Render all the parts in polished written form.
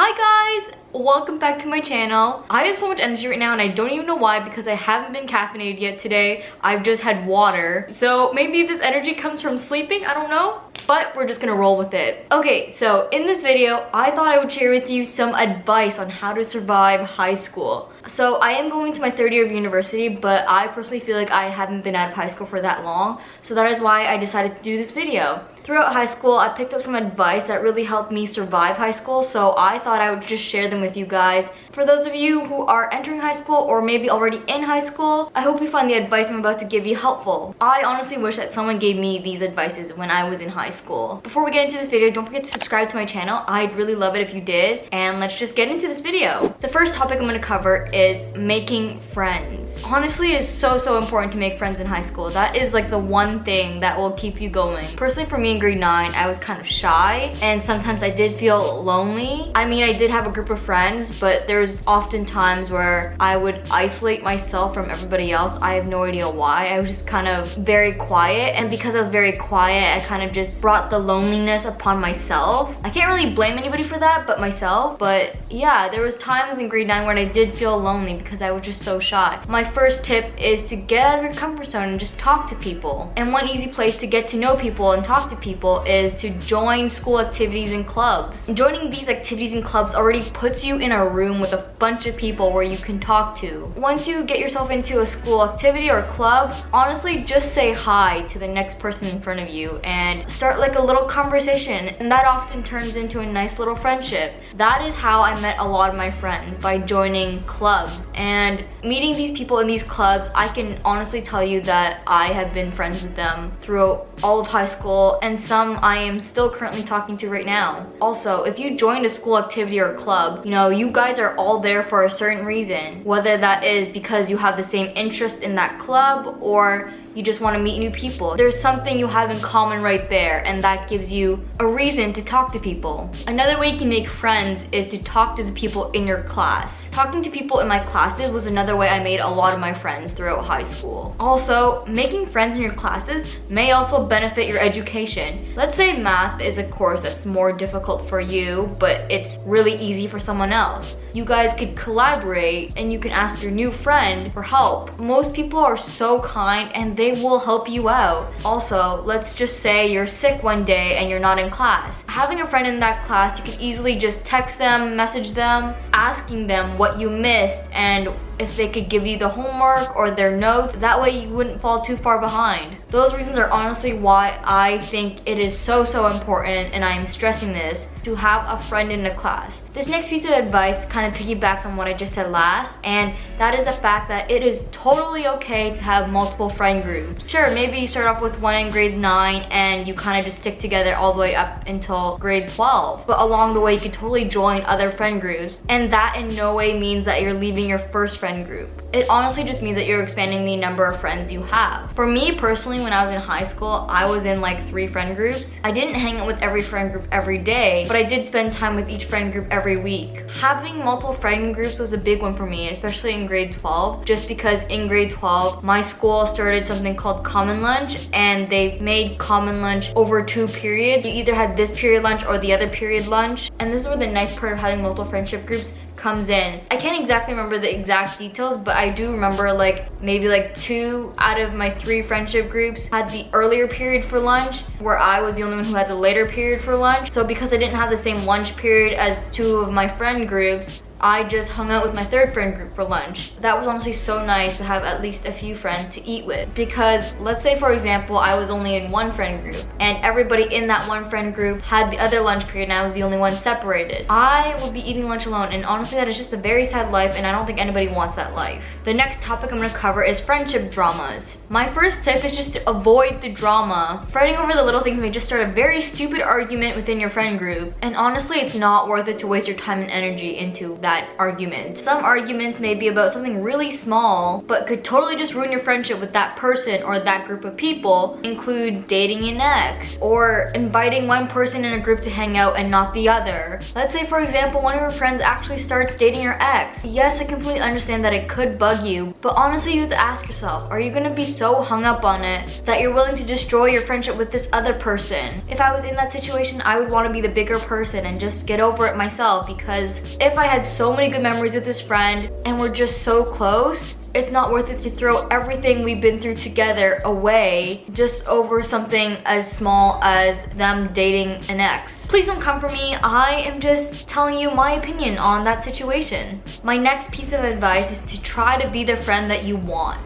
Hi guys! Welcome back to my channel. I have so much energy right now and I don't even know why because I haven't been caffeinated yet today. I've just had water. So maybe this energy comes from sleeping, I don't know. But we're just gonna roll with it. Okay, so in this video, I thought I would share with you some advice on how to survive high school. So I am going to my third year of university, but I personally feel like I haven't been out of high school for that long. So that is why I decided to do this video. Throughout high school, I picked up some advice that really helped me survive high school, so I thought I would just share them with you guys. For those of you who are entering high school or maybe already in high school, I hope you find the advice I'm about to give you helpful. I honestly wish that someone gave me these advices when I was in high school. Before we get into this video, don't forget to subscribe to my channel. I'd really love it if you did. And let's just get into this video. The first topic I'm going to cover is making friends. Honestly, it's so important to make friends in high school. That is like the one thing that will keep you going. Personally, for me in grade 9, I was kind of shy and sometimes I did feel lonely. I mean, I did have a group of friends, but there's often times where I would isolate myself from everybody else. I have no idea why. I was just kind of very quiet, and because I was very quiet, I kind of just brought the loneliness upon myself. I can't really blame anybody for that but myself. But yeah, there was times in grade 9 when I did feel lonely because I was just so shy. My first tip is to get out of your comfort zone and just talk to people. And one easy place to get to know people and talk to people is to join school activities and clubs. Joining these activities and clubs already puts you in a room with a bunch of people where you can talk to. Once you get yourself into a school activity or club, honestly just say hi to the next person in front of you and start like a little conversation, and that often turns into a nice little friendship. That is how I met a lot of my friends, by joining clubs. And meeting these people in these clubs, I can honestly tell you that I have been friends with them throughout all of high school, and some I am still currently talking to right now. Also, if you joined a school activity or club, you guys are all there for a certain reason. Whether that is because you have the same interest in that club or you just want to meet new people. There's something you have in common right there, and that gives you a reason to talk to people. Another way you can make friends is to talk to the people in your class. Talking to people in my classes was another way I made a lot of my friends throughout high school. Also, making friends in your classes may also benefit your education. Let's say math is a course that's more difficult for you, but it's really easy for someone else. You guys could collaborate and you can ask your new friend for help. Most people are so kind and they will help you out. Also, let's just say you're sick one day and you're not in class. Having a friend in that class, you can easily just text them, message them, asking them what you missed and if they could give you the homework or their notes. That way you wouldn't fall too far behind. Those reasons are honestly why I think it is so important, and I am stressing this, to have a friend in the class. This next piece of advice kind of piggybacks on what I just said last, and that is the fact that it is totally okay to have multiple friend groups. Sure, maybe you start off with one in grade 9 and you kind of just stick together all the way up until grade 12. But along the way, you can totally join other friend groups, and that in no way means that you're leaving your first friend group. It honestly just means that you're expanding the number of friends you have. For me personally, when I was in high school, I was in like 3 friend groups. I didn't hang out with every friend group every day, but I did spend time with each friend group every week. Having multiple friend groups was a big one for me, especially in grade 12, just because in grade 12, my school started something called Common Lunch, and they made Common Lunch over 2 periods. You either had this period lunch or the other period lunch, and this is where the nice part of having multiple friendship groups comes in. I can't exactly remember the exact details, but I do remember maybe 2 out of my 3 friendship groups had the earlier period for lunch, where I was the only one who had the later period for lunch. So because I didn't have the same lunch period as 2 of my friend groups, I just hung out with my 3rd friend group for lunch. That was honestly so nice to have at least a few friends to eat with. Because let's say, for example, I was only in one friend group and everybody in that one friend group had the other lunch period and I was the only one separated. I would be eating lunch alone, and honestly that is just a very sad life, and I don't think anybody wants that life. The next topic I'm going to cover is friendship dramas. My first tip is just to avoid the drama. Fretting over the little things may just start a very stupid argument within your friend group, and honestly it's not worth it to waste your time and energy into that that argument. Some arguments may be about something really small, but could totally just ruin your friendship with that person or that group of people. Include dating an ex, or inviting one person in a group to hang out and not the other. Let's say, for example, one of your friends actually starts dating your ex. Yes, I completely understand that it could bug you, but honestly, you have to ask yourself, are you gonna be so hung up on it that you're willing to destroy your friendship with this other person? If I was in that situation, I would want to be the bigger person and just get over it myself, because if I had so many good memories with this friend and we're just so close, it's not worth it to throw everything we've been through together away just over something as small as them dating an ex. Please don't come for me. I am just telling you my opinion on that situation. My next piece of advice is to try to be the friend that you want.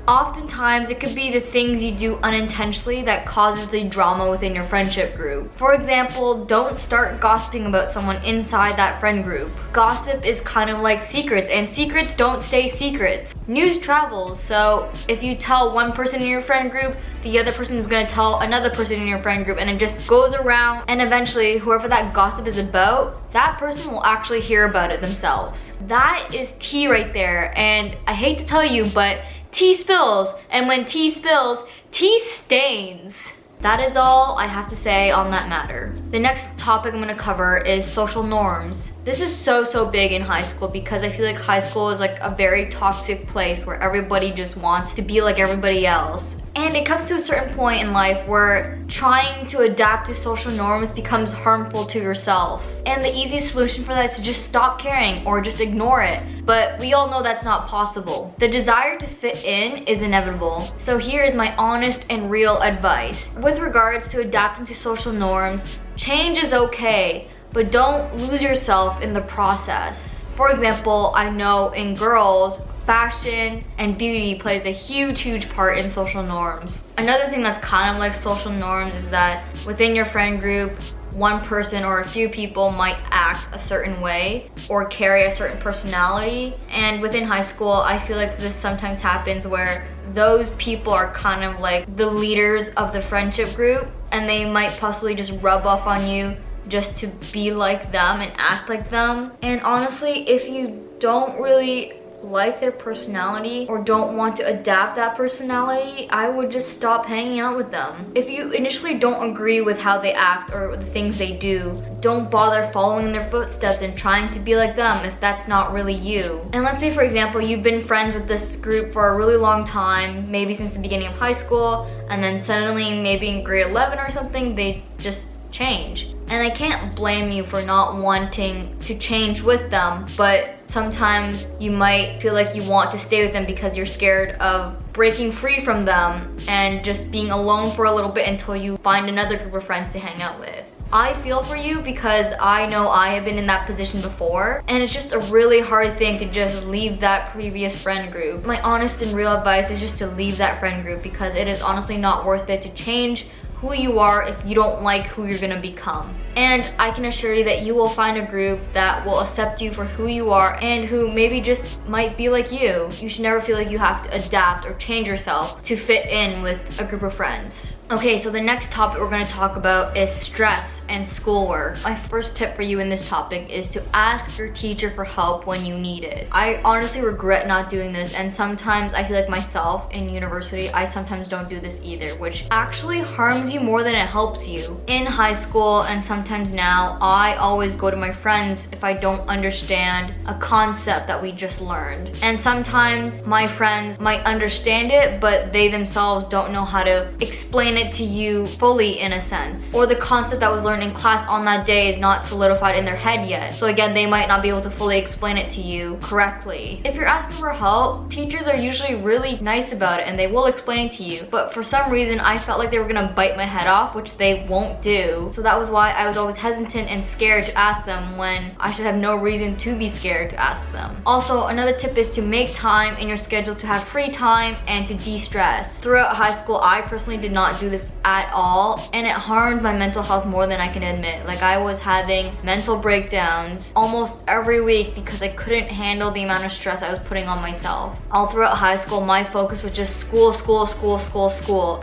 Oftentimes, it could be the things you do unintentionally that causes the drama within your friendship group. For example, don't start gossiping about someone inside that friend group. Gossip is kind of like secrets, and secrets don't stay secrets. News travels, so if you tell one person in your friend group, the other person is going to tell another person in your friend group, and it just goes around, and eventually whoever that gossip is about, that person will actually hear about it themselves. That is tea right there, and I hate to tell you, but tea spills, and when tea spills, tea stains. That is all I have to say on that matter. The next topic I'm gonna cover is social norms. This is so big in high school because I feel like high school is like a very toxic place where everybody just wants to be like everybody else. And it comes to a certain point in life where trying to adapt to social norms becomes harmful to yourself. And the easiest solution for that is to just stop caring or just ignore it. But we all know that's not possible. The desire to fit in is inevitable. So here is my honest and real advice. With regards to adapting to social norms, change is okay, but don't lose yourself in the process. For example, I know in girls, fashion and beauty plays a huge part in social norms. Another thing that's kind of like social norms is that within your friend group, one person or a few people might act a certain way or carry a certain personality. And within high school, I feel like this sometimes happens where those people are kind of like the leaders of the friendship group, and they might possibly just rub off on you just to be like them and act like them. And honestly, if you don't really like their personality or don't want to adapt that personality, I would just stop hanging out with them. If you initially don't agree with how they act or the things they do, don't bother following in their footsteps and trying to be like them if that's not really you. And let's say, for example, you've been friends with this group for a really long time, maybe since the beginning of high school, and then suddenly maybe in grade 11 or something, they just change. And I can't blame you for not wanting to change with them, but sometimes you might feel like you want to stay with them because you're scared of breaking free from them and just being alone for a little bit until you find another group of friends to hang out with. I feel for you because I know I have been in that position before, and it's just a really hard thing to just leave that previous friend group. My honest and real advice is just to leave that friend group because it is honestly not worth it to change who you are if you don't like who you're gonna become. And I can assure you that you will find a group that will accept you for who you are and who maybe just might be like you. You should never feel like you have to adapt or change yourself to fit in with a group of friends. Okay, so the next topic we're going to talk about is stress and schoolwork. My first tip for you in this topic is to ask your teacher for help when you need it. I honestly regret not doing this, and sometimes I feel like myself in university, I sometimes don't do this either, which actually harms you more than it helps you. In high school and sometimes now, I always go to my friends if I don't understand a concept that we just learned. And sometimes my friends might understand it, but they themselves don't know how to explain it to you fully in a sense, or the concept that was learned in class on that day is not solidified in their head yet, so again they might not be able to fully explain it to you correctly. If you're asking for help, teachers are usually really nice about it and they will explain it to you, but for some reason I felt like they were gonna bite my head off, which they won't do, so that was why I was always hesitant and scared to ask them when I should have no reason to be scared to ask them. Also, another tip is to make time in your schedule to have free time and to de-stress. Throughout high school, I personally did not do this at all, and it harmed my mental health more than I can admit. Like, I was having mental breakdowns almost every week because I couldn't handle the amount of stress I was putting on myself. All throughout high school, my focus was just school,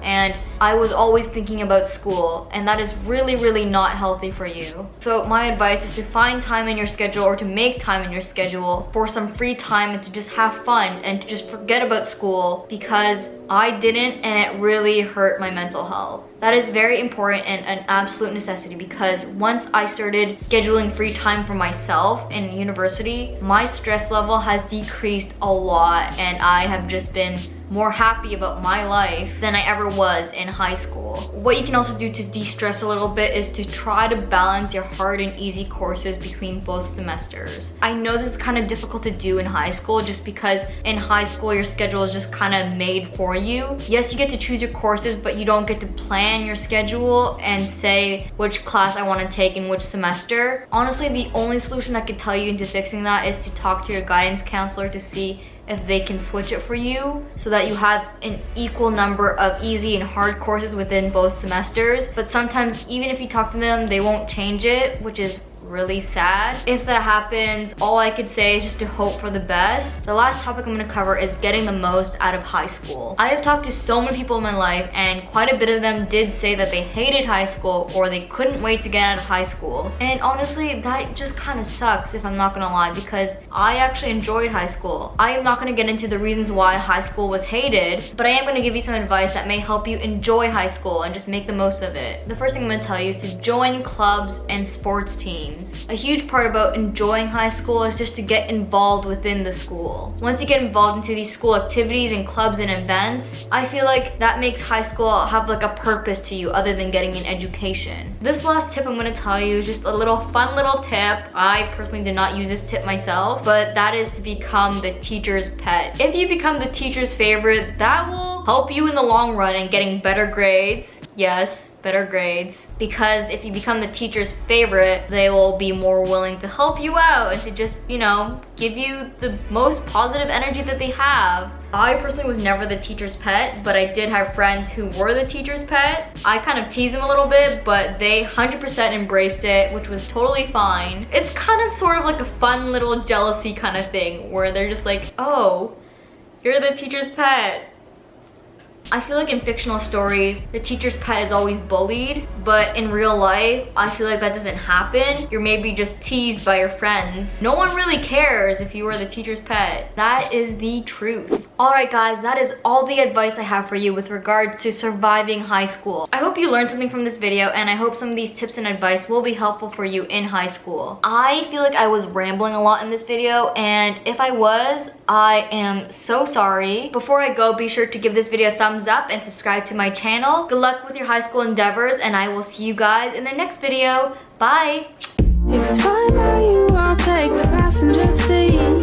and I was always thinking about school, and that is really, really not healthy for you. So my advice is to find time in your schedule, or to make time in your schedule for some free time and to just have fun and to just forget about school, because I didn't, and it really hurt my mental health. That is very important and an absolute necessity, because once I started scheduling free time for myself in university, my stress level has decreased a lot, and I have just been more happy about my life than I ever was in high school. What you can also do to de-stress a little bit is to try to balance your hard and easy courses between both semesters. I know this is kind of difficult to do in high school, just because in high school your schedule is just kind of made for you. Yes, you get to choose your courses, but you don't get to plan your schedule and say which class I want to take in which semester. Honestly, the only solution I could tell you into fixing that is to talk to your guidance counselor to see if they can switch it for you so that you have an equal number of easy and hard courses within both semesters. But sometimes even if you talk to them, they won't change it, which is really sad. If that happens, all I could say is just to hope for the best. The last topic I'm going to cover is getting the most out of high school. I have talked to so many people in my life, and quite a bit of them did say that they hated high school or they couldn't wait to get out of high school. And honestly, that just kind of sucks, if I'm not gonna lie, because I actually enjoyed high school. I am not going to get into the reasons why high school was hated, but I am going to give you some advice that may help you enjoy high school and just make the most of it. The first thing I'm going to tell you is to join clubs and sports teams. A huge part about enjoying high school is just to get involved within the school. Once you get involved into these school activities and clubs and events, I feel like that makes high school have like a purpose to you other than getting an education. This last tip I'm going to tell you is just a little fun little tip. I personally did not use this tip myself, but that is to become the teacher's pet. If you become the teacher's favorite, that will help you in the long run in getting better grades. Yes, better grades, because if you become the teacher's favorite, they will be more willing to help you out and to just, you know, give you the most positive energy that they have. I personally was never the teacher's pet, but I did have friends who were the teacher's pet. I kind of teased them a little bit, but they 100% embraced it, which was totally fine. It's kind of sort of like a fun little jealousy kind of thing where they're just like, oh, you're the teacher's pet. I feel like in fictional stories, the teacher's pet is always bullied, but in real life, I feel like that doesn't happen. You're maybe just teased by your friends. No one really cares if you were the teacher's pet. That is the truth. Alright guys, that is all the advice I have for you with regards to surviving high school. I hope you learned something from this video, and I hope some of these tips and advice will be helpful for you in high school. I feel like I was rambling a lot in this video, and if I was, I am so sorry. Before I go, be sure to give this video a thumbs up and subscribe to my channel. Good luck with your high school endeavors, and I will see you guys in the next video. Bye! If it's fine by you, I'll take the passenger seat.